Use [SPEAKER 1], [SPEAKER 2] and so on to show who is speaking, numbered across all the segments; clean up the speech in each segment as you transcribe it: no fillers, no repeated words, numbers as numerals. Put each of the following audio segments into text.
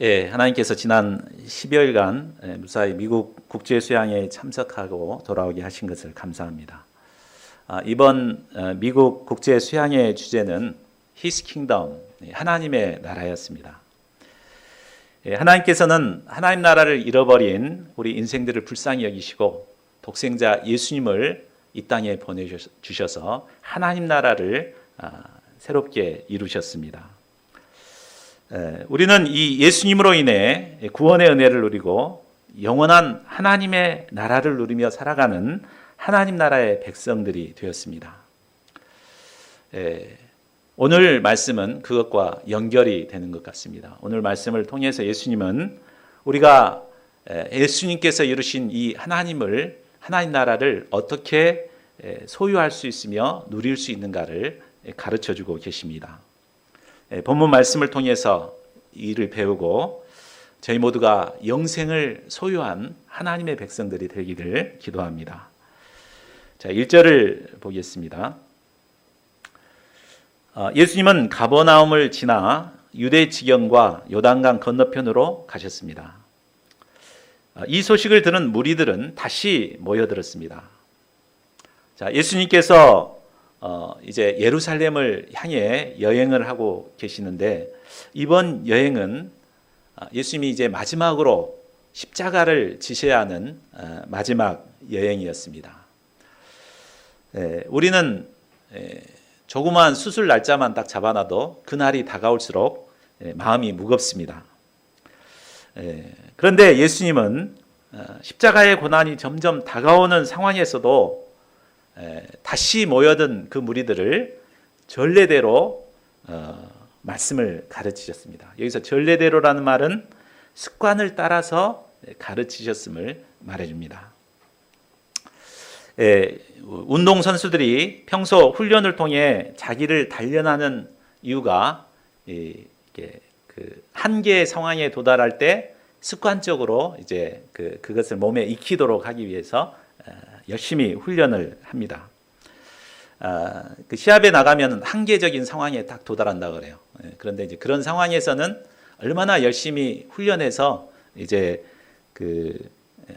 [SPEAKER 1] 예, 하나님께서 지난 10여일간 무사히 미국 국제 수양회에 참석하고 돌아오게 하신 것을 감사합니다. 이번 미국 국제 수양회의 주제는 His Kingdom, 하나님의 나라였습니다. 하나님께서는 하나님 나라를 잃어버린 우리 인생들을 불쌍히 여기시고 독생자 예수님을 이 땅에 보내주셔서 하나님 나라를 새롭게 이루셨습니다. 우리는 이 예수님으로 인해 구원의 은혜를 누리고 영원한 하나님의 나라를 누리며 살아가는 하나님 나라의 백성들이 되었습니다. 오늘 말씀은 그것과 연결이 되는 것 같습니다. 오늘 말씀을 통해서 예수님은 우리가 예수님께서 이루신 이 하나님 나라를 어떻게 소유할 수 있으며 누릴 수 있는가를 가르쳐주고 계십니다. 본문 말씀을 통해서 이를 배우고 저희 모두가 영생을 소유한 하나님의 백성들이 되기를 기도합니다. 자, 1절을 보겠습니다. 예수님은 가버나움을 지나 유대 지경과 요단강 건너편으로 가셨습니다. 이 소식을 들은 무리들은 다시 모여들었습니다. 자, 예수님께서 이제 예루살렘을 향해 여행을 하고 계시는데 이번 여행은 예수님이 이제 마지막으로 십자가를 지셔야 하는 마지막 여행이었습니다. 우리는 조그마한 수술 날짜만 딱 잡아놔도 그날이 다가올수록 마음이 무겁습니다. 그런데 예수님은 십자가의 고난이 점점 다가오는 상황에서도 다시 모여든 그 무리들을 전례대로 말씀을 가르치셨습니다. 여기서 전례대로라는 말은 습관을 따라서 가르치셨음을 말해줍니다. 운동선수들이 평소 훈련을 통해 자기를 단련하는 이유가 그 한계의 상황에 도달할 때 습관적으로 이제 그것을 몸에 익히도록 하기 위해서 열심히 훈련을 합니다. 그 시합에 나가면 한계적인 상황에 딱 도달한다 그래요. 그런데 이제 그런 상황에서는 얼마나 열심히 훈련해서 이제 그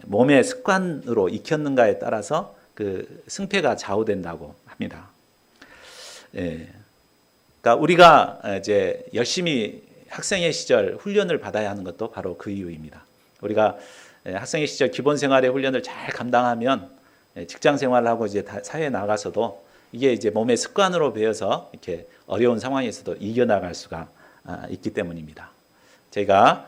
[SPEAKER 1] 몸의 습관으로 익혔는가에 따라서 그 승패가 좌우된다고 합니다. 그러니까 우리가 이제 열심히 학생의 시절 훈련을 받아야 하는 것도 바로 그 이유입니다. 우리가 학생의 시절 기본 생활의 훈련을 잘 감당하면 직장 생활을 하고 이제 사회에 나가서도 이게 이제 몸의 습관으로 배어서 이렇게 어려운 상황에서도 이겨나갈 수가 있기 때문입니다. 제가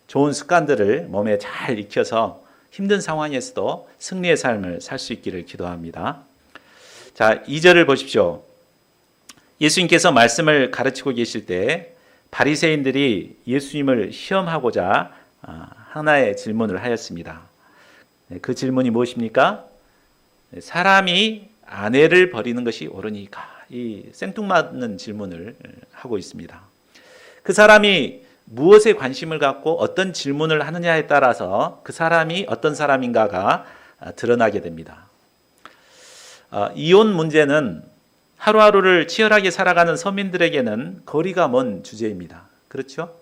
[SPEAKER 1] 좋은 습관들을 몸에 잘 익혀서 힘든 상황에서도 승리의 삶을 살 수 있기를 기도합니다. 자, 2절을 보십시오. 예수님께서 말씀을 가르치고 계실 때 바리새인들이 예수님을 시험하고자 하나의 질문을 하였습니다. 그 질문이 무엇입니까? 사람이 아내를 버리는 것이 옳으니까, 이 생뚱맞는 질문을 하고 있습니다. 그 사람이 무엇에 관심을 갖고 어떤 질문을 하느냐에 따라서 그 사람이 어떤 사람인가가 드러나게 됩니다. 이혼 문제는 하루하루를 치열하게 살아가는 서민들에게는 거리가 먼 주제입니다. 그렇죠?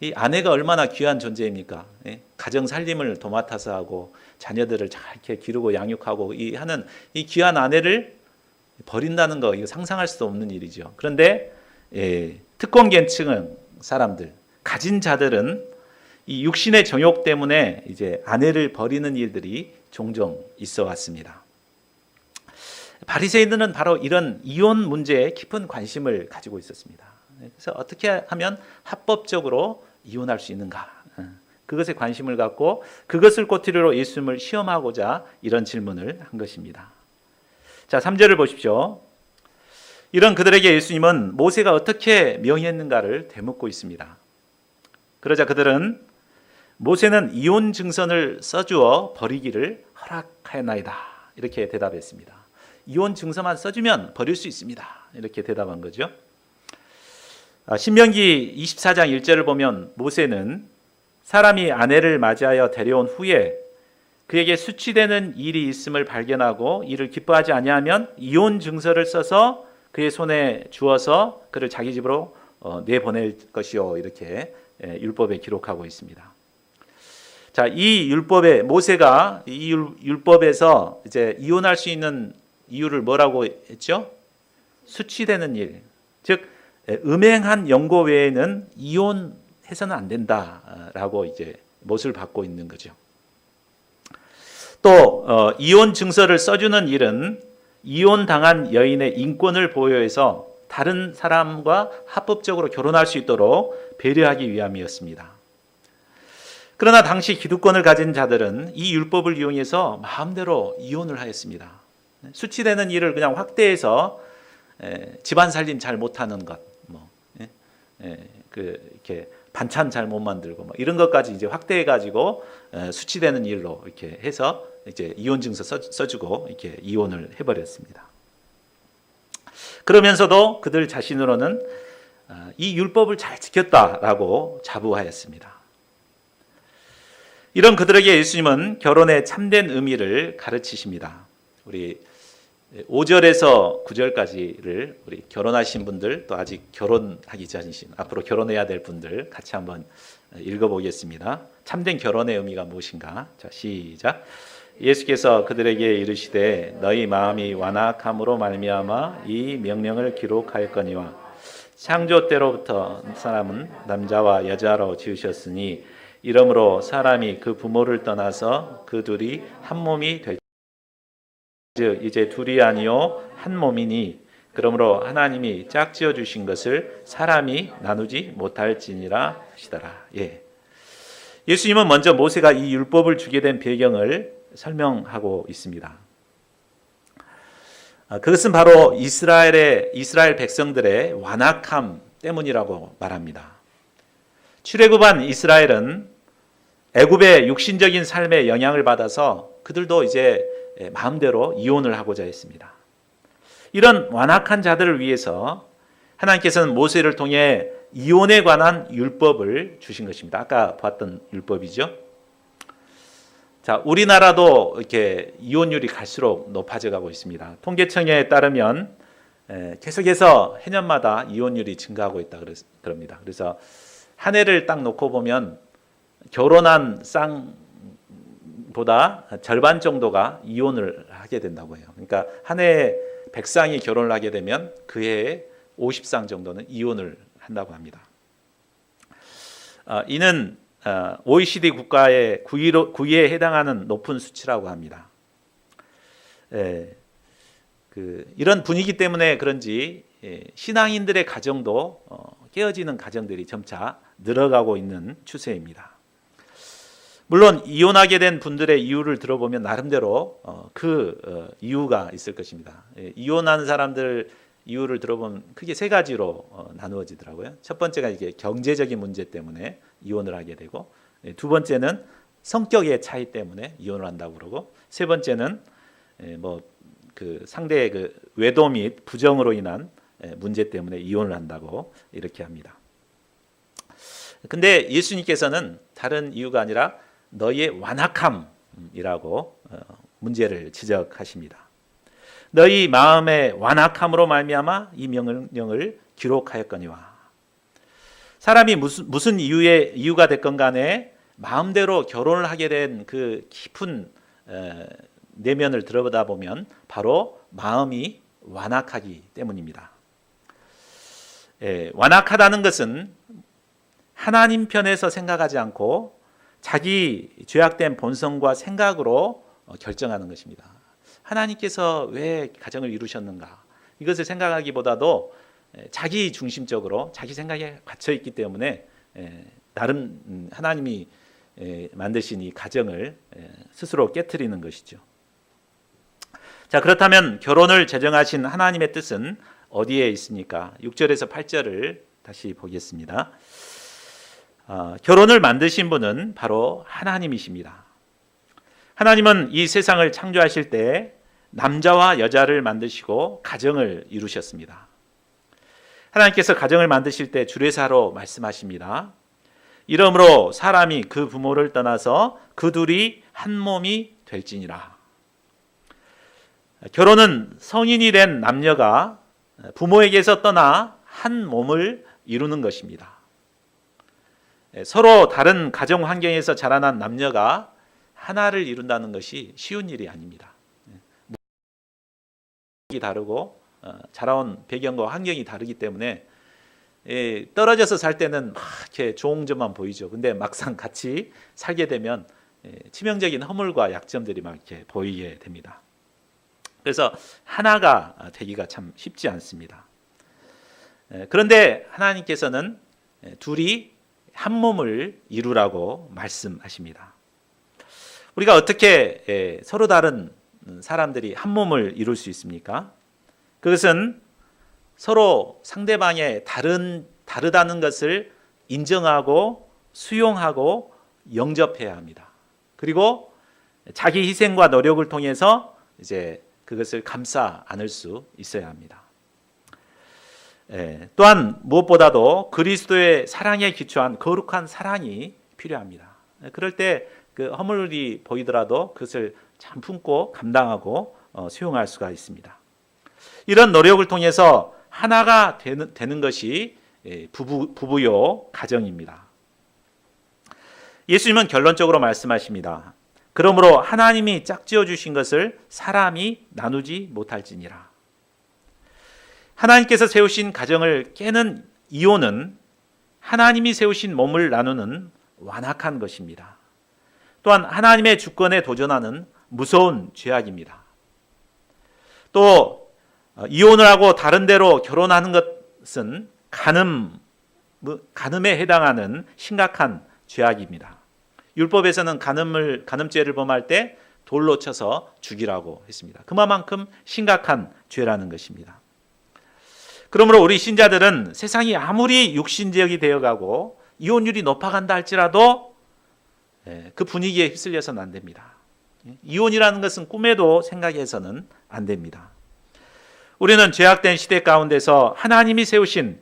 [SPEAKER 1] 이 아내가 얼마나 귀한 존재입니까? 가정 살림을 도맡아서 하고 자녀들을 잘 이렇게 기르고 양육하고 하는 이 귀한 아내를 버린다는 거, 이거 상상할 수도 없는 일이죠. 그런데 특권계층 사람들, 가진 자들은 이 육신의 정욕 때문에 이제 아내를 버리는 일들이 종종 있어 왔습니다. 바리새인들은 바로 이런 이혼 문제에 깊은 관심을 가지고 있었습니다. 그래서 어떻게 하면 합법적으로 이혼할 수 있는가? 그것에 관심을 갖고 그것을 꼬투리로 예수님을 시험하고자 이런 질문을 한 것입니다. 자, 3절을 보십시오. 이런 그들에게 예수님은 모세가 어떻게 명했는가를 되묻고 있습니다. 그러자 그들은 모세는 이혼 증서를 써주어 버리기를 허락하였나이다, 이렇게 대답했습니다. 이혼 증서만 써주면 버릴 수 있습니다, 이렇게 대답한 거죠. 신명기 24장 1절을 보면 모세는 사람이 아내를 맞이하여 데려온 후에 그에게 수치되는 일이 있음을 발견하고 이를 기뻐하지 아니하면 이혼 증서를 써서 그의 손에 주어서 그를 자기 집으로 내보낼 것이요 이렇게 율법에 기록하고 있습니다. 자, 이 율법에 모세가 이 율법에서 이제 이혼할 수 있는 이유를 뭐라고 했죠? 수치되는 일, 즉 음행한 연고 외에는 이혼해서는 안 된다라고 이제 못을 받고 있는 거죠. 또 이혼 증서를 써주는 일은 이혼 당한 여인의 인권을 보호해서 다른 사람과 합법적으로 결혼할 수 있도록 배려하기 위함이었습니다. 그러나 당시 기득권을 가진 자들은 이 율법을 이용해서 마음대로 이혼을 하였습니다. 수치되는 일을 그냥 확대해서 집안 살림 잘 못하는 것, 이렇게 반찬 잘 못 만들고 이런 것까지 이제 확대해 가지고 수치되는 일로 이렇게 해서 이제 이혼 증서 써주고 이렇게 이혼을 해버렸습니다. 그러면서도 그들 자신으로는 이 율법을 잘 지켰다라고 자부하였습니다. 이런 그들에게 예수님은 결혼의 참된 의미를 가르치십니다. 우리 5절에서 9절까지를 우리 결혼하신 분들 또 아직 결혼하기 전이신 앞으로 결혼해야 될 분들 같이 한번 읽어보겠습니다. 참된 결혼의 의미가 무엇인가? 자, 시작. 예수께서 그들에게 이르시되 너희 마음이 완악함으로 말미암아 이 명령을 기록하였거니와 창조 때로부터 사람은 남자와 여자로 지으셨으니 이러므로 사람이 그 부모를 떠나서 그 둘이 한 몸이 될 즉 이제 둘이 아니요 한 몸이니 그러므로 하나님이 짝지어 주신 것을 사람이 나누지 못할지니라 하시더라. 예수님은 먼저 모세가 이 율법을 주게 된 배경을 설명하고 있습니다. 그것은 바로 이스라엘 백성들의 완악함 때문이라고 말합니다. 출애굽한 이스라엘은 애굽의 육신적인 삶의 영향을 받아서 그들도 이제 마음대로 이혼을 하고자 했습니다. 이런 완악한 자들을 위해서 하나님께서는 모세를 통해 이혼에 관한 율법을 주신 것입니다. 아까 봤던 율법이죠. 자, 우리나라도 이렇게 이혼율이 갈수록 높아져 가고 있습니다. 통계청에 따르면 계속해서 해년마다 이혼율이 증가하고 있다 그럽니다. 그래서 한 해를 딱 놓고 보면 결혼한 쌍보다 절반 정도가 이혼을 하게 된다고 해요. 그러니까 한 해에 100쌍이 결혼을 하게 되면 그 해에 50쌍 정도는 이혼을 한다고 합니다. 이는 OECD 국가의 9위에 해당하는 높은 수치라고 합니다. 이런 분위기 때문에 그런지 신앙인들의 가정도 깨어지는 가정들이 점차 늘어가고 있는 추세입니다. 물론 이혼하게 된 분들의 이유를 들어보면 나름대로 이유가 있을 것입니다. 이혼한 사람들 이유를 들어보면 크게 세 가지로 나누어지더라고요. 첫 번째가 이게 경제적인 문제 때문에 이혼을 하게 되고, 두 번째는 성격의 차이 때문에 이혼을 한다고 그러고, 세 번째는 상대의 외도 및 부정으로 인한 문제 때문에 이혼을 한다고 이렇게 합니다. 근데 예수님께서는 다른 이유가 아니라 너희의 완악함이라고 문제를 지적하십니다. 너희 마음의 완악함으로 말미암아 이 명령을 기록하였거니와. 사람이 무슨 이유가 됐건 간에 마음대로 결혼을 하게 된 그 깊은 내면을 들여다 보면 바로 마음이 완악하기 때문입니다. 완악하다는 것은 하나님 편에서 생각하지 않고 자기 죄악된 본성과 생각으로 결정하는 것입니다. 하나님께서 왜 가정을 이루셨는가? 이것을 생각하기보다도 자기 중심적으로 자기 생각에 갇혀 있기 때문에 나름 하나님이 만드신 이 가정을 스스로 깨트리는 것이죠. 자, 그렇다면 결혼을 제정하신 하나님의 뜻은 어디에 있습니까? 6절에서 8절을 다시 보겠습니다. 결혼을 만드신 분은 바로 하나님이십니다. 하나님은 이 세상을 창조하실 때 남자와 여자를 만드시고 가정을 이루셨습니다. 하나님께서 가정을 만드실 때 주례사로 말씀하십니다. 이러므로 사람이 그 부모를 떠나서 그 둘이 한 몸이 될지니라. 결혼은 성인이 된 남녀가 부모에게서 떠나 한 몸을 이루는 것입니다. 서로 다른 가정 환경에서 자라난 남녀가 하나를 이룬다는 것이 쉬운 일이 아닙니다. 다르고 자라온 배경과 환경이 다르기 때문에 떨어져서 살 때는 막 이렇게 좋은 점만 보이죠. 근데 막상 같이 살게 되면 치명적인 허물과 약점들이 막 이렇게 보이게 됩니다. 그래서 하나가 되기가 참 쉽지 않습니다. 그런데 하나님께서는 둘이 한 몸을 이루라고 말씀하십니다. 우리가 어떻게 서로 다른 사람들이 한 몸을 이룰 수 있습니까? 그것은 서로 상대방의 다르다는 것을 인정하고 수용하고 영접해야 합니다. 그리고 자기 희생과 노력을 통해서 이제 그것을 감싸 안을 수 있어야 합니다. 또한 무엇보다도 그리스도의 사랑에 기초한 거룩한 사랑이 필요합니다. 그럴 때 그 허물이 보이더라도 그것을 참 품고 감당하고 수용할 수가 있습니다. 이런 노력을 통해서 하나가 되는 것이 부부요 가정입니다. 예수님은 결론적으로 말씀하십니다. 그러므로 하나님이 짝지어 주신 것을 사람이 나누지 못할지니라. 하나님께서 세우신 가정을 깨는 이혼은 하나님이 세우신 몸을 나누는 완악한 것입니다. 또한 하나님의 주권에 도전하는 무서운 죄악입니다. 또 이혼을 하고 다른 데로 결혼하는 것은 간음에 해당하는 심각한 죄악입니다. 율법에서는 간음죄를 범할 때 돌로 쳐서 죽이라고 했습니다. 그만큼 심각한 죄라는 것입니다. 그러므로 우리 신자들은 세상이 아무리 육신적이 되어가고 이혼율이 높아간다 할지라도 그 분위기에 휩쓸려서는 안 됩니다. 이혼이라는 것은 꿈에도 생각해서는 안 됩니다. 우리는 죄악된 시대 가운데서 하나님이 세우신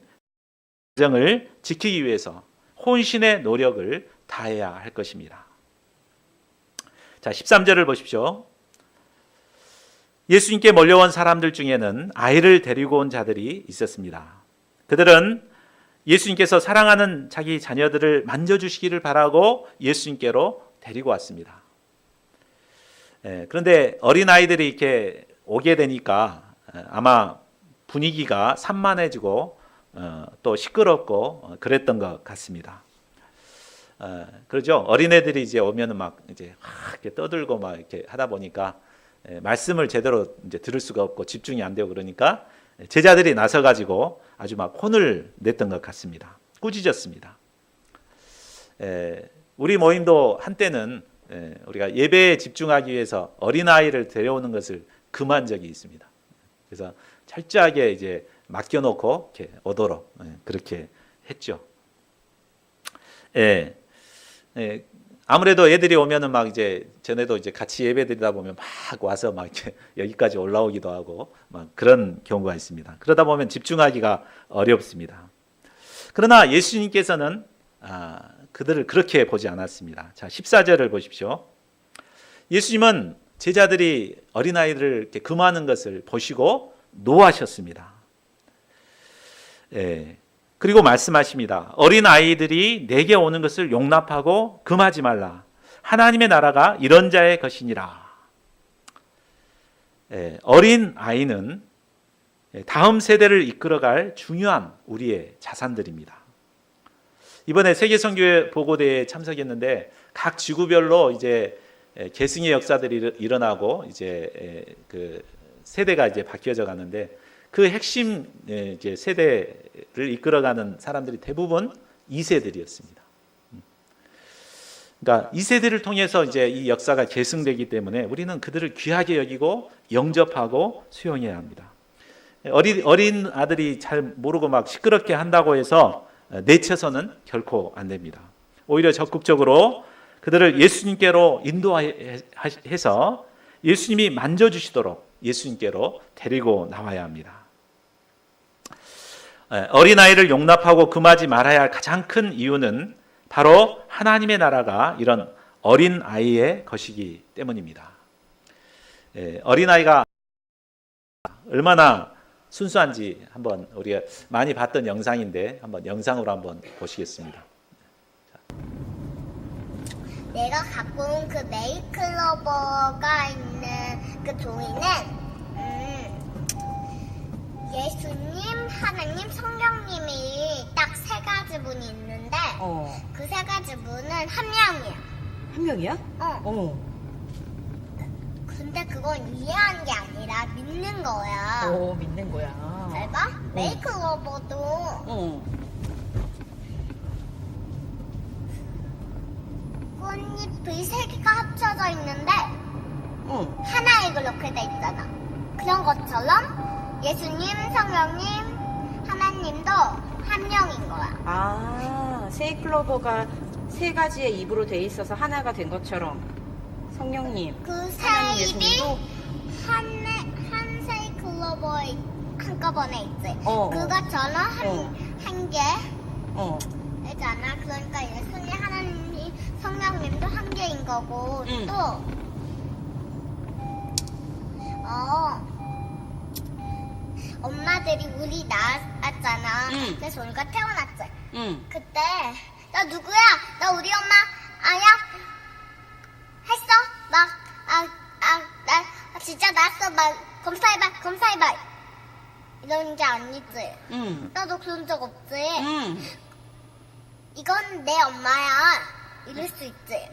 [SPEAKER 1] 가정을 지키기 위해서 혼신의 노력을 다해야 할 것입니다. 자, 13절을 보십시오. 예수님께 몰려온 사람들 중에는 아이를 데리고 온 자들이 있었습니다. 그들은 예수님께서 사랑하는 자기 자녀들을 만져주시기를 바라고 예수님께로 데리고 왔습니다. 그런데 어린아이들이 이렇게 오게 되니까 아마 분위기가 산만해지고 또 시끄럽고 그랬던 것 같습니다. 그렇죠? 어린애들이 이제 오면은 막 이제 이렇게 떠들고 막 이렇게 하다 보니까 말씀을 제대로 이제 들을 수가 없고 집중이 안 되고 그러니까 제자들이 나서 가지고 아주 막 혼을 냈던 것 같습니다. 꾸짖었습니다. 우리 모임도 한때는 우리가 예배에 집중하기 위해서 어린아이를 데려오는 것을 금한 적이 있습니다. 그래서 철저하게 이제 맡겨놓고 이렇게 오도록 그렇게 했죠. 아무래도 애들이 오면은 막 이제 전에도 이제 같이 예배드리다 보면 막 와서 막 이렇게 여기까지 올라오기도 하고 막 그런 경우가 있습니다. 그러다 보면 집중하기가 어렵습니다. 그러나 예수님께서는 그들을 그렇게 보지 않았습니다. 자, 14절을 보십시오. 예수님은 제자들이 어린아이들을 이렇게 금하는 것을 보시고 노하셨습니다. 그리고 말씀하십니다. 어린아이들이 내게 오는 것을 용납하고 금하지 말라. 하나님의 나라가 이런 자의 것이니라. 어린아이는 다음 세대를 이끌어갈 중요한 우리의 자산들입니다. 이번에 세계선교회 보고대회에 참석했는데 각 지구별로 이제 계승의 역사들이 일어나고 이제 그 세대가 이제 바뀌어져 가는데 그 핵심 이제 세대를 이끌어가는 사람들이 대부분 2세들이었습니다. 그러니까 2세대를 통해서 이제 이 역사가 계승되기 때문에 우리는 그들을 귀하게 여기고 영접하고 수용해야 합니다. 어린 아들이 잘 모르고 막 시끄럽게 한다고 해서 내쳐서는 결코 안 됩니다. 오히려 적극적으로 그들을 예수님께로 인도해서 예수님이 만져주시도록 예수님께로 데리고 나와야 합니다. 어린아이를 용납하고 금하지 말아야 할 가장 큰 이유는 바로 하나님의 나라가 이런 어린아이의 것이기 때문입니다. 어린아이가 얼마나 순수한지 한번 우리가 많이 봤던 영상인데 한번 영상으로 한번 보시겠습니다.
[SPEAKER 2] 내가 갖고 온 그 네일클로버가 있는 그 종이는 예수님, 하나님, 성령님이 딱 세 가지 분이 있는데 그 세 가지 분은 한 명이야.
[SPEAKER 3] 한 명이야?
[SPEAKER 2] 어. 근데 그건 이해한 게 아니라 믿는 거야.
[SPEAKER 3] 믿는 거야.
[SPEAKER 2] 잘 봐. 네일클로버도 꽃잎이 세 개가 합쳐져 있는데 하나에 그렇게 돼 있잖아. 그런 것처럼 예수님, 성령님, 하나님도 한 명인 거야.
[SPEAKER 3] 세이클로버가 세 가지의 입으로 돼 있어서 하나가 된 것처럼 성령님,
[SPEAKER 2] 그
[SPEAKER 3] 하나님,
[SPEAKER 2] 세 입이
[SPEAKER 3] 예수님도
[SPEAKER 2] 한 세이클로버에 한꺼번에 있지.
[SPEAKER 3] 어.
[SPEAKER 2] 그것처럼
[SPEAKER 3] 어.
[SPEAKER 2] 한 개. 잖아. 그러니까 예수님, 하나님, 성령님도 한 개인 거고
[SPEAKER 3] 응.
[SPEAKER 2] 또 엄마들이 우리 낳았잖아.
[SPEAKER 3] 응.
[SPEAKER 2] 그래서 우리가 태어났지. 그때 나 누구야? 나 우리 엄마 아야? 했어? 나 진짜 낳았어. 막 검사해봐. 이런 게 아니지. 나도 그런 적 없지. 이건 내 엄마야. 이럴 수 있지.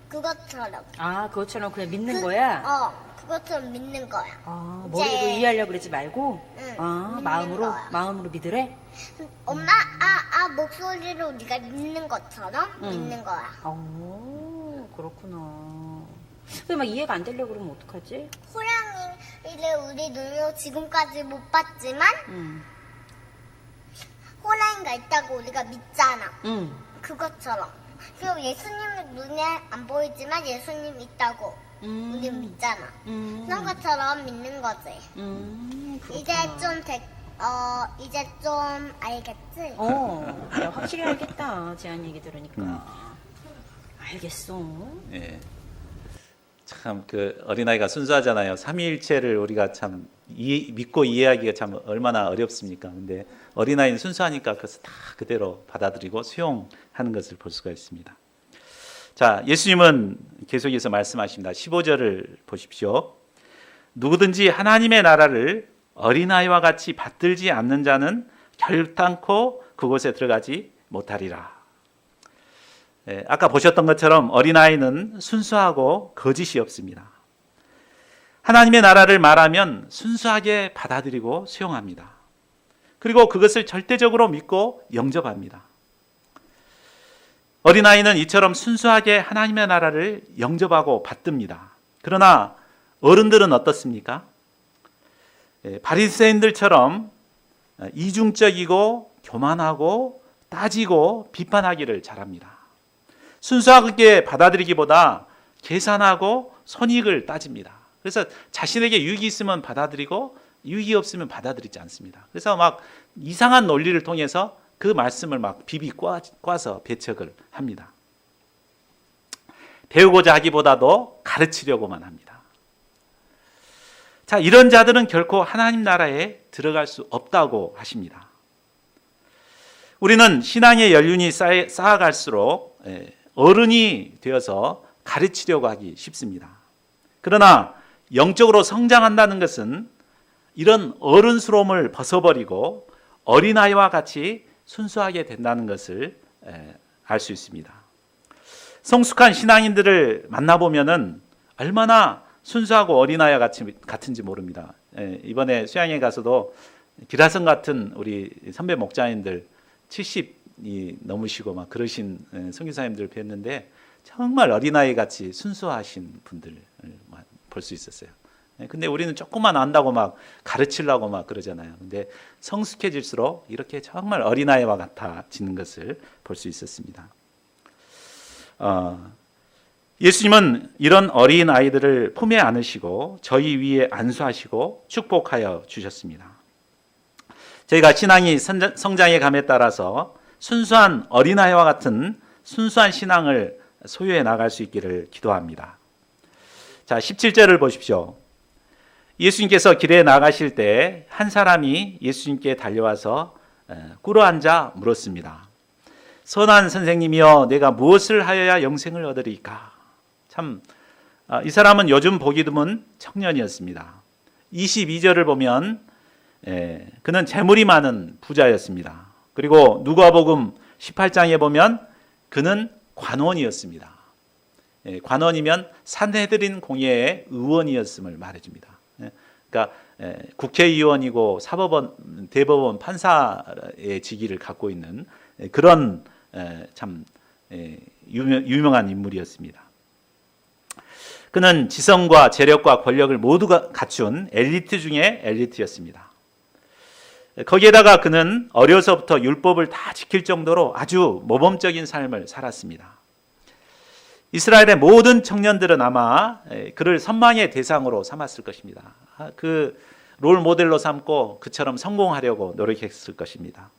[SPEAKER 2] 그것처럼.
[SPEAKER 3] 그것처럼 그냥 믿는 거야?
[SPEAKER 2] 그것처럼 믿는 거야.
[SPEAKER 3] 머리로 이해하려고 그러지 말고?
[SPEAKER 2] 믿는
[SPEAKER 3] 마음으로?
[SPEAKER 2] 거야.
[SPEAKER 3] 마음으로 믿으래?
[SPEAKER 2] 엄마, 목소리로 네가 믿는 것처럼 믿는 거야.
[SPEAKER 3] 그렇구나. 근데 막 이해가 안 되려고 그러면 어떡하지?
[SPEAKER 2] 호랑이를 우리 눈으로 지금까지 못 봤지만 호랑이가 있다고 우리가 믿잖아. 그것처럼. 그리고 예수님은 눈에 안 보이지만 예수님 있다고 우리 믿잖아. 그런 것처럼 믿는 거지.
[SPEAKER 3] 그렇구나.
[SPEAKER 2] 이제 좀 알겠지?
[SPEAKER 3] 야, 확실히 알겠다. 제안 얘기 들으니까. 알겠어.
[SPEAKER 1] 예. 참 그 어린아이가 순수하잖아요. 삼위일체를 우리가 참 믿고 이해하기가 참 얼마나 어렵습니까? 근데 어린아이는 순수하니까 그것을 다 그대로 받아들이고 수용하는 것을 볼 수가 있습니다. 자, 예수님은 계속해서 말씀하십니다. 15절을 보십시오. 누구든지 하나님의 나라를 어린아이와 같이 받들지 않는 자는 결단코 그곳에 들어가지 못하리라. 아까 보셨던 것처럼 어린아이는 순수하고 거짓이 없습니다. 하나님의 나라를 말하면 순수하게 받아들이고 수용합니다. 그리고 그것을 절대적으로 믿고 영접합니다. 어린아이는 이처럼 순수하게 하나님의 나라를 영접하고 받듭니다. 그러나 어른들은 어떻습니까? 바리새인들처럼 이중적이고 교만하고 따지고 비판하기를 잘합니다. 순수하게 받아들이기보다 계산하고 손익을 따집니다. 그래서 자신에게 유익이 있으면 받아들이고 유익이 없으면 받아들이지 않습니다. 그래서 막 이상한 논리를 통해서 그 말씀을 막 비비 꽈서 배척을 합니다. 배우고자 하기보다도 가르치려고만 합니다. 자, 이런 자들은 결코 하나님 나라에 들어갈 수 없다고 하십니다. 우리는 신앙의 연륜이 쌓아갈수록 어른이 되어서 가르치려고 하기 쉽습니다. 그러나 영적으로 성장한다는 것은 이런 어른스러움을 벗어버리고 어린아이와 같이 순수하게 된다는 것을 알 수 있습니다. 성숙한 신앙인들을 만나보면은 얼마나 순수하고 어린아이와 같은지 모릅니다. 이번에 수양회 가서도 기라성 같은 우리 선배 목자님들 70이 넘으시고 막 그러신 선교사님들 뵀는데 정말 어린아이 같이 순수하신 분들을 볼 수 있었어요. 근데 우리는 조금만 안다고 막 가르치려고 막 그러잖아요. 근데 성숙해질수록 이렇게 정말 어린아이와 같아지는 것을 볼 수 있었습니다. 예수님은 이런 어린 아이들을 품에 안으시고 저희 위에 안수하시고 축복하여 주셨습니다. 저희가 신앙이 성장해 감에 따라서 순수한 어린아이와 같은 순수한 신앙을 소유해 나갈 수 있기를 기도합니다. 자, 17절을 보십시오. 예수님께서 길에 나가실 때 한 사람이 예수님께 달려와서 꿇어앉아 물었습니다. 선한 선생님이여, 내가 무엇을 하여야 영생을 얻으리까? 참, 이 사람은 요즘 보기 드문 청년이었습니다. 22절을 보면 그는 재물이 많은 부자였습니다. 그리고 누가복음 18장에 보면 그는 관원이었습니다. 관원이면 산헤드린 공회의 의원이었음을 말해줍니다. 그러니까 국회의원이고 사법원, 대법원 판사의 직위를 갖고 있는 그런 참 유명한 인물이었습니다. 그는 지성과 재력과 권력을 모두 갖춘 엘리트 중에 엘리트였습니다. 거기에다가 그는 어려서부터 율법을 다 지킬 정도로 아주 모범적인 삶을 살았습니다. 이스라엘의 모든 청년들은 아마 그를 선망의 대상으로 삼았을 것입니다. 그 롤 모델로 삼고 그처럼 성공하려고 노력했을 것입니다.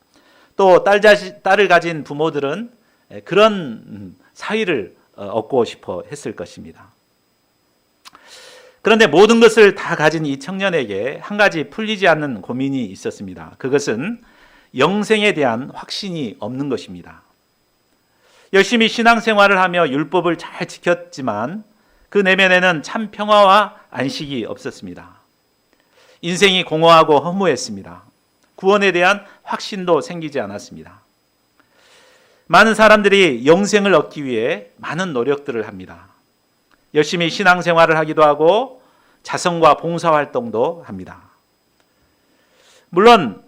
[SPEAKER 1] 또 딸을 가진 부모들은 그런 사위를 얻고 싶어 했을 것입니다. 그런데 모든 것을 다 가진 이 청년에게 한 가지 풀리지 않는 고민이 있었습니다. 그것은 영생에 대한 확신이 없는 것입니다. 열심히 신앙생활을 하며 율법을 잘 지켰지만 그 내면에는 참 평화와 안식이 없었습니다. 인생이 공허하고 허무했습니다. 구원에 대한 확신도 생기지 않았습니다. 많은 사람들이 영생을 얻기 위해 많은 노력들을 합니다. 열심히 신앙생활을 하기도 하고 자선과 봉사활동도 합니다. 물론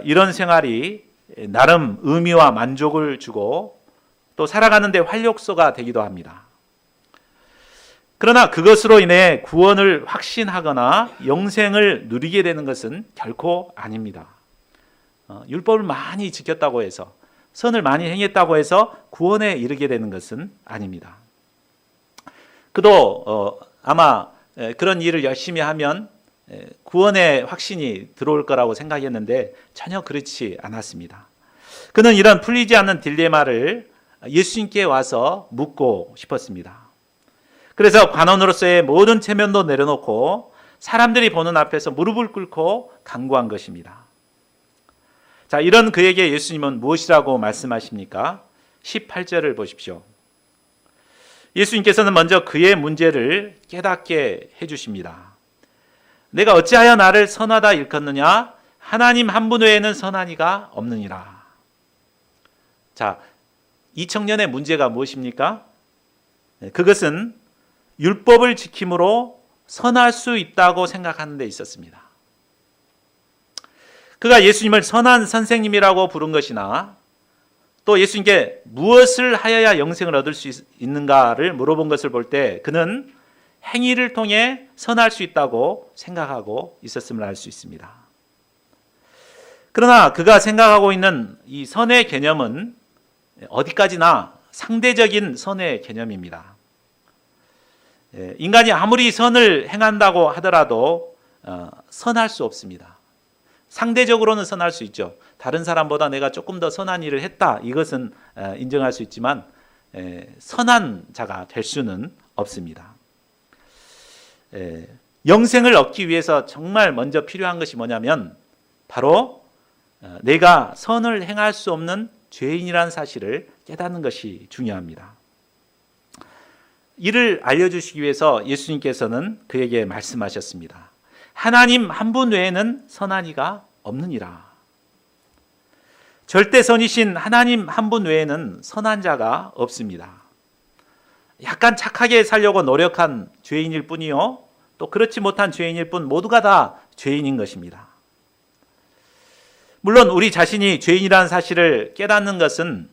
[SPEAKER 1] 이런 생활이 나름 의미와 만족을 주고 또 살아가는 데 활력소가 되기도 합니다. 그러나 그것으로 인해 구원을 확신하거나 영생을 누리게 되는 것은 결코 아닙니다. 율법을 많이 지켰다고 해서, 선을 많이 행했다고 해서 구원에 이르게 되는 것은 아닙니다. 그도 아마 그런 일을 열심히 하면 구원의 확신이 들어올 거라고 생각했는데 전혀 그렇지 않았습니다. 그는 이런 풀리지 않는 딜레마를 예수님께 와서 묻고 싶었습니다. 그래서 관원으로서의 모든 체면도 내려놓고 사람들이 보는 앞에서 무릎을 꿇고 간구한 것입니다. 자, 이런 그에게 예수님은 무엇이라고 말씀하십니까? 18절을 보십시오. 예수님께서는 먼저 그의 문제를 깨닫게 해주십니다. 내가 어찌하여 나를 선하다 일컫느냐? 하나님 한 분 외에는 선한 이가 없느니라. 자, 이 청년의 문제가 무엇입니까? 그것은 율법을 지킴으로 선할 수 있다고 생각하는 데 있었습니다. 그가 예수님을 선한 선생님이라고 부른 것이나 또 예수님께 무엇을 하여야 영생을 얻을 수 있는가를 물어본 것을 볼 때 그는 행위를 통해 선할 수 있다고 생각하고 있었음을 알 수 있습니다. 그러나 그가 생각하고 있는 이 선의 개념은 어디까지나 상대적인 선의 개념입니다. 인간이 아무리 선을 행한다고 하더라도 선할 수 없습니다. 상대적으로는 선할 수 있죠. 다른 사람보다 내가 조금 더 선한 일을 했다. 이것은 인정할 수 있지만 선한 자가 될 수는 없습니다. 영생을 얻기 위해서 정말 먼저 필요한 것이 뭐냐면 바로 내가 선을 행할 수 없는 죄인이라는 사실을 깨닫는 것이 중요합니다. 이를 알려주시기 위해서 예수님께서는 그에게 말씀하셨습니다. 하나님 한 분 외에는 선한 이가 없느니라. 절대 선이신 하나님 한 분 외에는 선한 자가 없습니다. 약간 착하게 살려고 노력한 죄인일 뿐이요, 또 그렇지 못한 죄인일 뿐 모두가 다 죄인인 것입니다. 물론 우리 자신이 죄인이라는 사실을 깨닫는 것은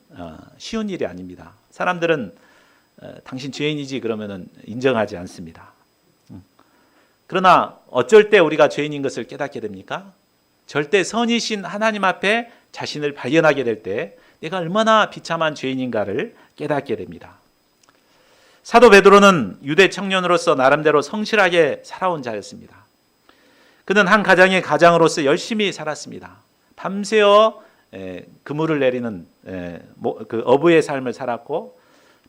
[SPEAKER 1] 쉬운 일이 아닙니다. 사람들은 당신 죄인이지 그러면 인정하지 않습니다. 그러나 어쩔 때 우리가 죄인인 것을 깨닫게 됩니까? 절대 선이신 하나님 앞에 자신을 발견하게 될 때 내가 얼마나 비참한 죄인인가를 깨닫게 됩니다. 사도 베드로는 유대 청년으로서 나름대로 성실하게 살아온 자였습니다. 그는 한 가장의 가장으로서 열심히 살았습니다. 밤새워 그물을 내리는 그 어부의 삶을 살았고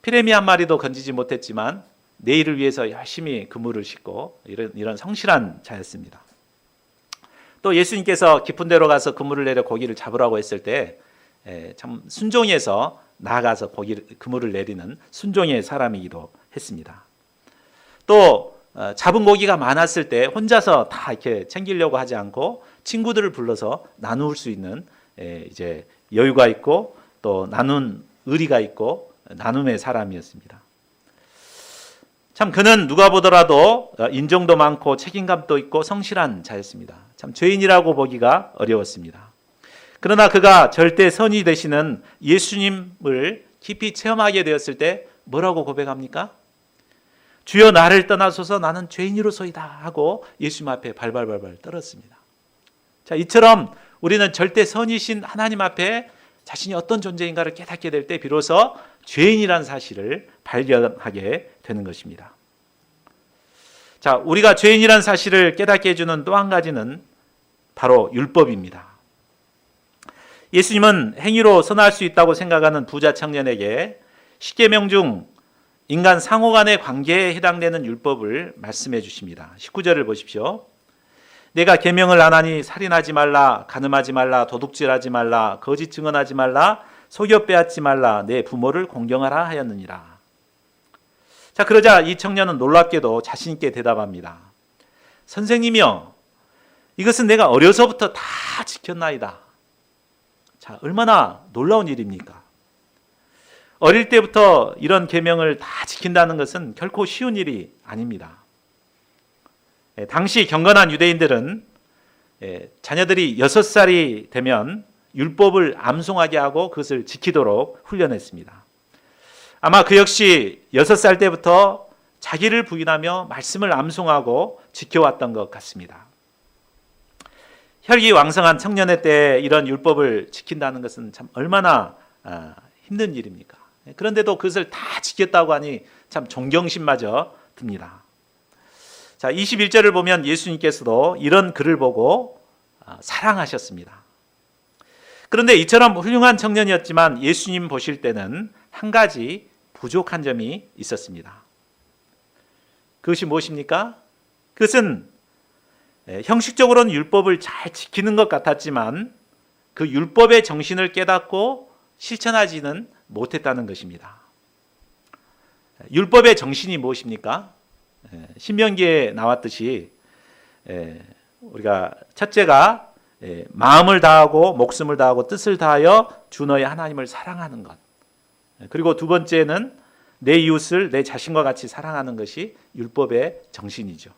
[SPEAKER 1] 피레미 한 마리도 건지지 못했지만 내일을 위해서 열심히 그물을 싣고 이런 성실한 자였습니다. 또 예수님께서 깊은 데로 가서 그물을 내려 고기를 잡으라고 했을 때 참 순종해서 나아가서 그물을 내리는 순종의 사람이기도 했습니다. 또 잡은 고기가 많았을 때 혼자서 다 이렇게 챙기려고 하지 않고 친구들을 불러서 나눌 수 있는 이제 여유가 있고 또 나눈 의리가 있고 나눔의 사람이었습니다. 참 그는 누가 보더라도 인정도 많고 책임감도 있고 성실한 자였습니다. 참 죄인이라고 보기가 어려웠습니다. 그러나 그가 절대 선이 되시는 예수님을 깊이 체험하게 되었을 때 뭐라고 고백합니까? 주여 나를 떠나소서 나는 죄인으로소이다 하고 예수님 앞에 발발발발 떨었습니다. 자, 이처럼 우리는 절대 선이신 하나님 앞에 자신이 어떤 존재인가를 깨닫게 될 때 비로소 죄인이라는 사실을 발견하게 되는 것입니다. 자, 우리가 죄인이라는 사실을 깨닫게 해주는 또 한 가지는 바로 율법입니다. 예수님은 행위로 선할 수 있다고 생각하는 부자 청년에게 10계명 중 인간 상호 간의 관계에 해당되는 율법을 말씀해 주십니다. 19절을 보십시오. 내가 계명을 안 하니 살인하지 말라, 간음하지 말라, 도둑질하지 말라, 거짓 증언하지 말라, 속여 빼앗지 말라, 내 부모를 공경하라 하였느니라. 자, 그러자 이 청년은 놀랍게도 자신 있게 대답합니다. 선생님이여, 이것은 내가 어려서부터 다 지켰나이다. 자, 얼마나 놀라운 일입니까? 어릴 때부터 이런 계명을 다 지킨다는 것은 결코 쉬운 일이 아닙니다. 당시 경건한 유대인들은 자녀들이 6살이 되면 율법을 암송하게 하고 그것을 지키도록 훈련했습니다. 아마 그 역시 6살 때부터 자기를 부인하며 말씀을 암송하고 지켜왔던 것 같습니다. 혈기왕성한 청년의 때 이런 율법을 지킨다는 것은 참 얼마나 힘든 일입니까? 그런데도 그것을 다 지켰다고 하니 참 존경심마저 듭니다. 자, 21절을 보면 예수님께서도 이런 글을 보고 사랑하셨습니다. 그런데 이처럼 훌륭한 청년이었지만 예수님 보실 때는 한 가지 부족한 점이 있었습니다. 그것이 무엇입니까? 그것은 형식적으로는 율법을 잘 지키는 것 같았지만 그 율법의 정신을 깨닫고 실천하지는 못했다는 것입니다. 율법의 정신이 무엇입니까? 신명기에 나왔듯이 우리가 첫째가 마음을 다하고 목숨을 다하고 뜻을 다하여 주 너의 하나님을 사랑하는 것. 그리고 두 번째는 내 이웃을 내 자신과 같이 사랑하는 것이 율법의 정신이죠.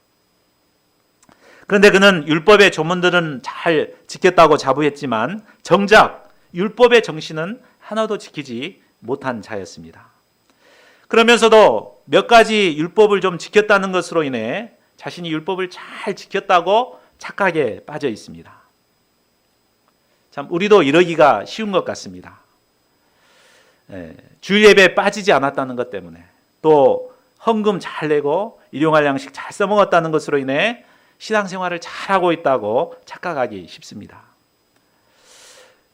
[SPEAKER 1] 그런데 그는 율법의 조문들은 잘 지켰다고 자부했지만 정작 율법의 정신은 하나도 지키지 못한 자였습니다. 그러면서도 몇 가지 율법을 좀 지켰다는 것으로 인해 자신이 율법을 잘 지켰다고 착각에 빠져 있습니다. 참 우리도 이러기가 쉬운 것 같습니다. 주일 예배에 빠지지 않았다는 것 때문에 또 헌금 잘 내고 일용할 양식 잘 써먹었다는 것으로 인해 신앙생활을 잘하고 있다고 착각하기 쉽습니다.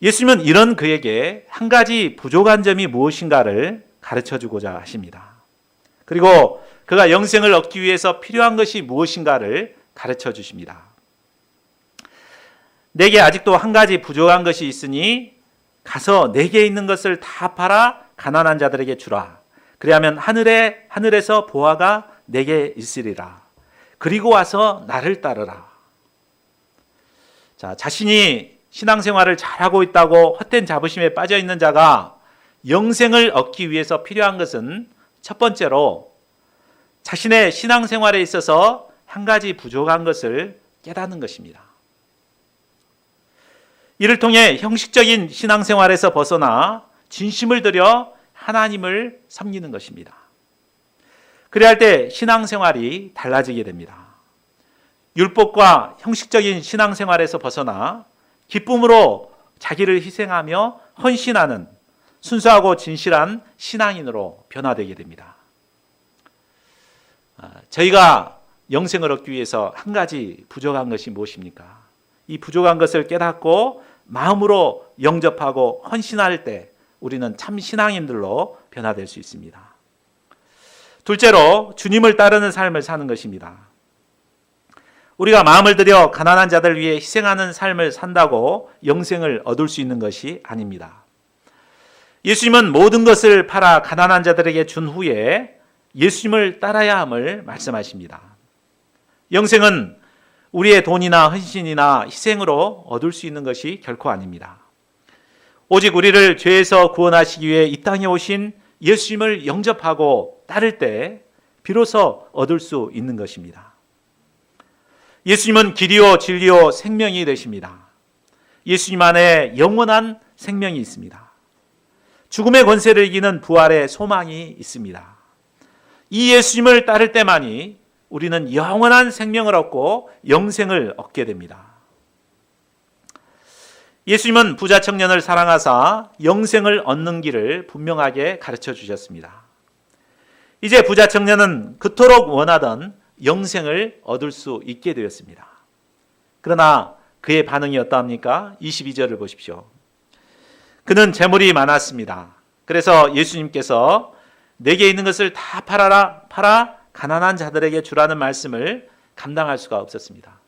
[SPEAKER 1] 예수님은 이런 그에게 한 가지 부족한 점이 무엇인가를 가르쳐주고자 하십니다. 그리고 그가 영생을 얻기 위해서 필요한 것이 무엇인가를 가르쳐 주십니다. 내게 아직도 한 가지 부족한 것이 있으니 가서 내게 있는 것을 다 팔아 가난한 자들에게 주라. 그리하면 하늘에서 보화가 내게 있으리라. 그리고 와서 나를 따르라. 자, 자신이 신앙생활을 잘하고 있다고 헛된 자부심에 빠져 있는 자가 영생을 얻기 위해서 필요한 것은 첫 번째로 자신의 신앙생활에 있어서 한 가지 부족한 것을 깨닫는 것입니다. 이를 통해 형식적인 신앙생활에서 벗어나 진심을 들여 하나님을 섬기는 것입니다. 그래야 할 때 신앙생활이 달라지게 됩니다. 율법과 형식적인 신앙생활에서 벗어나 기쁨으로 자기를 희생하며 헌신하는 순수하고 진실한 신앙인으로 변화되게 됩니다. 저희가 영생을 얻기 위해서 한 가지 부족한 것이 무엇입니까? 이 부족한 것을 깨닫고 마음으로 영접하고 헌신할 때 우리는 참 신앙인들로 변화될 수 있습니다. 둘째로 주님을 따르는 삶을 사는 것입니다. 우리가 마음을 들여 가난한 자들 위해 희생하는 삶을 산다고 영생을 얻을 수 있는 것이 아닙니다. 예수님은 모든 것을 팔아 가난한 자들에게 준 후에 예수님을 따라야 함을 말씀하십니다. 영생은 우리의 돈이나 헌신이나 희생으로 얻을 수 있는 것이 결코 아닙니다. 오직 우리를 죄에서 구원하시기 위해 이 땅에 오신 예수님을 영접하고 따를 때 비로소 얻을 수 있는 것입니다. 예수님은 길이요 진리요 생명이 되십니다. 예수님 안에 영원한 생명이 있습니다. 죽음의 권세를 이기는 부활의 소망이 있습니다. 이 예수님을 따를 때만이 우리는 영원한 생명을 얻고 영생을 얻게 됩니다. 예수님은 부자 청년을 사랑하사 영생을 얻는 길을 분명하게 가르쳐 주셨습니다. 이제 부자 청년은 그토록 원하던 영생을 얻을 수 있게 되었습니다. 그러나 그의 반응이 어떠합니까? 22절을 보십시오. 그는 재물이 많았습니다. 그래서 예수님께서 내게 있는 것을 다 팔아 가난한 자들에게 주라는 말씀을 감당할 수가 없었습니다.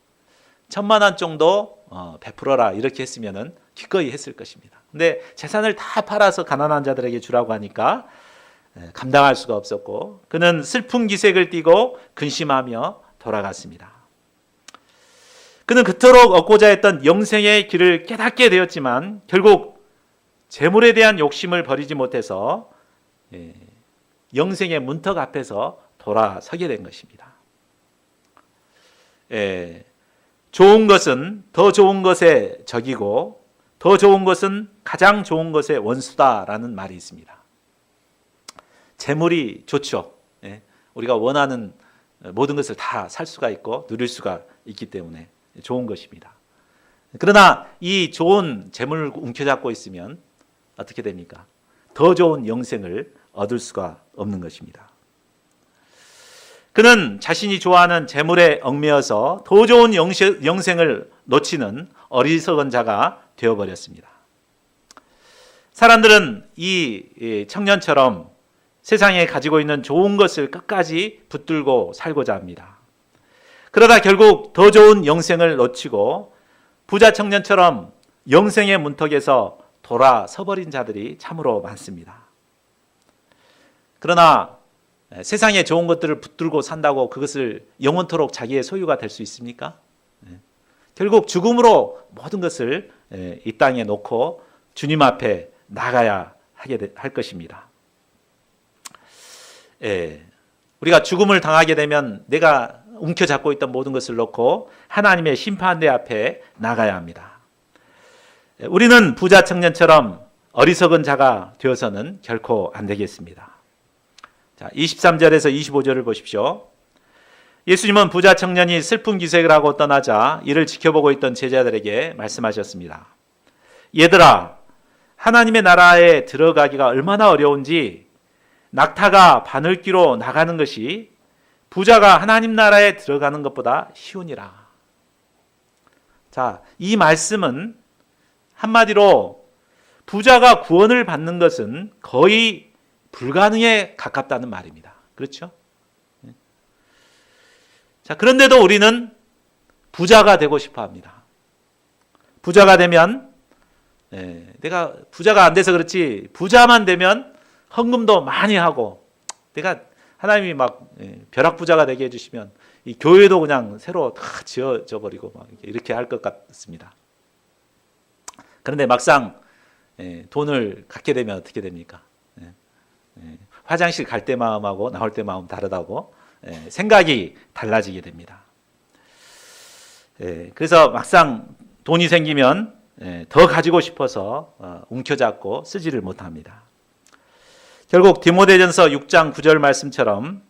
[SPEAKER 1] 1,000,000원 정도 베풀어라 이렇게 했으면 기꺼이 했을 것입니다. 근데 재산을 다 팔아서 가난한 자들에게 주라고 하니까 감당할 수가 없었고 그는 슬픈 기색을 띠고 근심하며 돌아갔습니다. 그는 그토록 얻고자 했던 영생의 길을 깨닫게 되었지만 결국 재물에 대한 욕심을 버리지 못해서 영생의 문턱 앞에서 돌아서게 된 것입니다. 좋은 것은 더 좋은 것의 적이고 더 좋은 것은 가장 좋은 것의 원수다라는 말이 있습니다. 재물이 좋죠. 우리가 원하는 모든 것을 다 살 수가 있고 누릴 수가 있기 때문에 좋은 것입니다. 그러나 이 좋은 재물을 움켜잡고 있으면 어떻게 됩니까? 더 좋은 영생을 얻을 수가 없는 것입니다. 그는 자신이 좋아하는 재물에 얽매여서 더 좋은 영생을 놓치는 어리석은 자가 되어버렸습니다. 사람들은 이 청년처럼 세상에 가지고 있는 좋은 것을 끝까지 붙들고 살고자 합니다. 그러다 결국 더 좋은 영생을 놓치고 부자 청년처럼 영생의 문턱에서 돌아서버린 자들이 참으로 많습니다. 그러나 세상에 좋은 것들을 붙들고 산다고 그것을 영원토록 자기의 소유가 될 수 있습니까? 결국 죽음으로 모든 것을 이 땅에 놓고 주님 앞에 나가야 할 것입니다. 우리가 죽음을 당하게 되면 내가 움켜잡고 있던 모든 것을 놓고 하나님의 심판대 앞에 나가야 합니다. 우리는 부자 청년처럼 어리석은 자가 되어서는 결코 안 되겠습니다. 자, 23절에서 25절을 보십시오. 예수님은 부자 청년이 슬픈 기색을 하고 떠나자 이를 지켜보고 있던 제자들에게 말씀하셨습니다. 얘들아, 하나님의 나라에 들어가기가 얼마나 어려운지 낙타가 바늘귀로 나가는 것이 부자가 하나님 나라에 들어가는 것보다 쉬우니라. 자, 이 말씀은 한마디로 부자가 구원을 받는 것은 거의 불가능에 가깝다는 말입니다. 그렇죠? 자, 그런데도 우리는 부자가 되고 싶어 합니다. 부자가 되면, 내가 부자가 안 돼서 그렇지, 부자만 되면 헌금도 많이 하고, 내가 하나님이 막 벼락부자가 되게 해주시면 이 교회도 그냥 새로 다 지어져 버리고 막 이렇게 할 것 같습니다. 그런데 막상 돈을 갖게 되면 어떻게 됩니까? 화장실 갈 때 마음하고 나올 때 마음 다르다고 생각이 달라지게 됩니다. 그래서 막상 돈이 생기면 더 가지고 싶어서 움켜잡고 쓰지를 못합니다. 결국 디모데전서 6장 9절 말씀처럼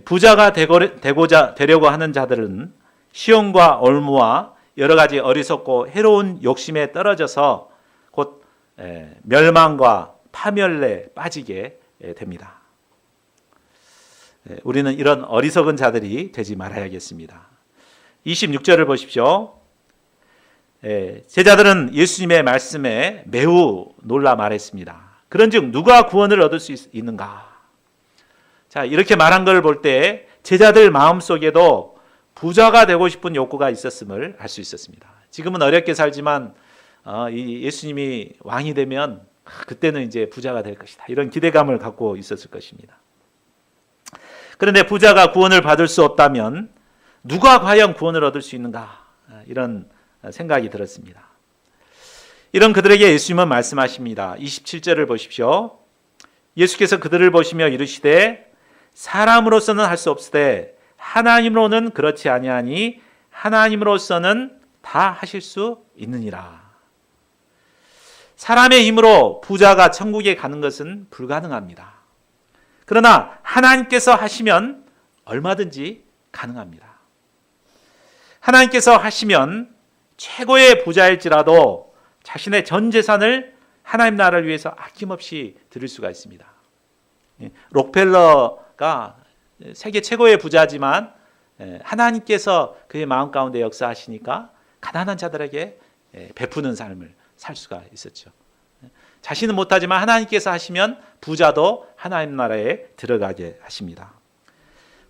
[SPEAKER 1] 부자가 되려고 하는 자들은 시험과 올무와 여러 가지 어리석고 해로운 욕심에 떨어져서 곧 멸망과 파멸에 빠지게 됩니다. 우리는 이런 어리석은 자들이 되지 말아야겠습니다. 26절을 보십시오. 제자들은 예수님의 말씀에 매우 놀라 말했습니다. 그런즉 누가 구원을 얻을 수 있는가? 자, 이렇게 말한 걸 볼 때 제자들 마음속에도 부자가 되고 싶은 욕구가 있었음을 알 수 있었습니다. 지금은 어렵게 살지만 이 예수님이 왕이 되면 그때는 이제 부자가 될 것이다. 이런 기대감을 갖고 있었을 것입니다. 그런데 부자가 구원을 받을 수 없다면 누가 과연 구원을 얻을 수 있는가? 이런 생각이 들었습니다. 이런 그들에게 예수님은 말씀하십니다. 27절을 보십시오. 예수께서 그들을 보시며 이르시되 사람으로서는 할 수 없으되 하나님으로는 그렇지 아니하니 하나님으로서는 다 하실 수 있느니라. 사람의 힘으로 부자가 천국에 가는 것은 불가능합니다. 그러나 하나님께서 하시면 얼마든지 가능합니다. 하나님께서 하시면 최고의 부자일지라도 자신의 전 재산을 하나님 나라를 위해서 아낌없이 드릴 수가 있습니다. 록펠러가 세계 최고의 부자지만 하나님께서 그의 마음 가운데 역사하시니까 가난한 자들에게 베푸는 삶을 살 수가 있었죠. 자신은 못하지만 하나님께서 하시면 부자도 하나님 나라에 들어가게 하십니다.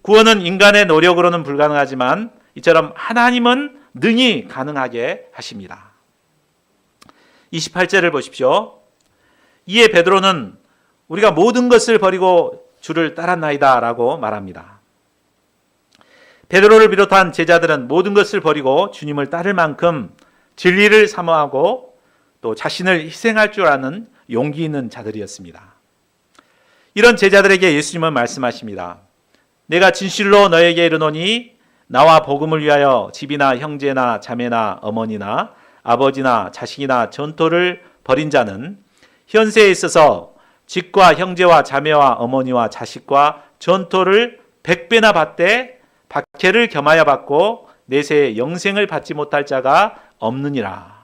[SPEAKER 1] 구원은 인간의 노력으로는 불가능하지만 이처럼 하나님은 능히 가능하게 하십니다. 28절을 보십시오. 이에 베드로는 우리가 모든 것을 버리고 주를 따랐나이다 라고 말합니다. 베드로를 비롯한 제자들은 모든 것을 버리고 주님을 따를 만큼 진리를 사모하고 또 자신을 희생할 줄 아는 용기 있는 자들이었습니다. 이런 제자들에게 예수님은 말씀하십니다. 내가 진실로 너에게 이르노니 나와 복음을 위하여 집이나 형제나 자매나 어머니나 아버지나 자식이나 전토를 벌인 자는 현세에 있어서 집과 형제와 자매와 어머니와 자식과 전토를 100배나 받되 박해를 겸하여 받고 내세에 영생을 받지 못할 자가 없느니라.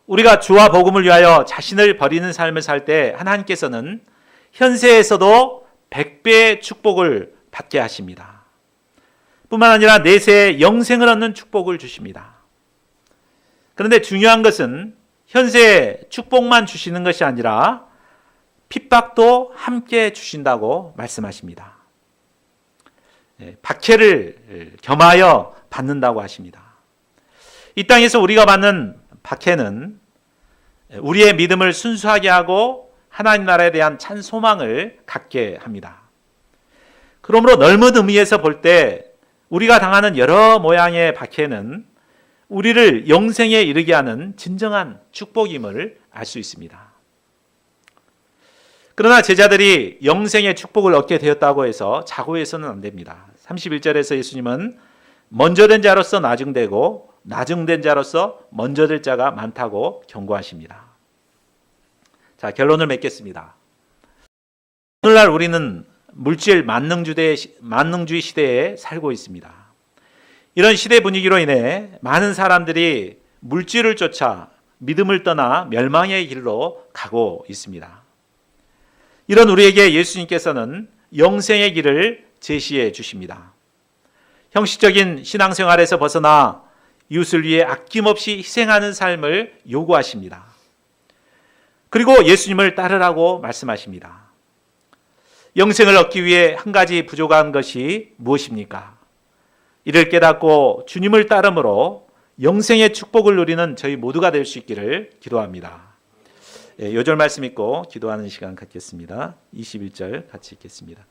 [SPEAKER 1] 우리가 주와 복음을 위하여 자신을 버리는 삶을 살 때 하나님께서는 현세에서도 100배의 축복을 받게 하십니다. 뿐만 아니라 내세에 영생을 얻는 축복을 주십니다. 그런데 중요한 것은 현세에 축복만 주시는 것이 아니라 핍박도 함께 주신다고 말씀하십니다. 박해를 겸하여 받는다고 하십니다. 이 땅에서 우리가 받는 박해는 우리의 믿음을 순수하게 하고 하나님 나라에 대한 찬 소망을 갖게 합니다. 그러므로 넓은 의미에서 볼 때 우리가 당하는 여러 모양의 박해는 우리를 영생에 이르게 하는 진정한 축복임을 알 수 있습니다. 그러나 제자들이 영생의 축복을 얻게 되었다고 해서 자고해서는 안 됩니다. 31절에서 예수님은 먼저 된 자로서 나중되고 나중된 자로서 먼저 될 자가 많다고 경고하십니다. 자, 결론을 맺겠습니다. 오늘날 우리는 물질 만능주의 시대에 살고 있습니다. 이런 시대 분위기로 인해 많은 사람들이 물질을 쫓아 믿음을 떠나 멸망의 길로 가고 있습니다. 이런 우리에게 예수님께서는 영생의 길을 제시해 주십니다. 형식적인 신앙생활에서 벗어나 이웃을 위해 아낌없이 희생하는 삶을 요구하십니다. 그리고 예수님을 따르라고 말씀하십니다. 영생을 얻기 위해 한 가지 부족한 것이 무엇입니까? 이를 깨닫고 주님을 따름으로 영생의 축복을 누리는 저희 모두가 될 수 있기를 기도합니다. 요절 말씀 읽고 기도하는 시간 갖겠습니다. 21절 같이 읽겠습니다.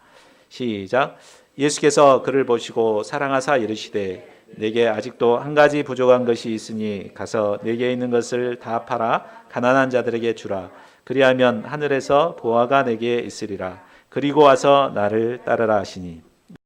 [SPEAKER 1] 시작. 예수께서 그를 보시고 사랑하사 이르시되 내게 아직도 한 가지 부족한 것이 있으니 가서 내게 있는 것을 다 팔아 가난한 자들에게 주라. 그리하면 하늘에서 보화가 내게 있으리라. 그리고 와서 나를 따르라 하시니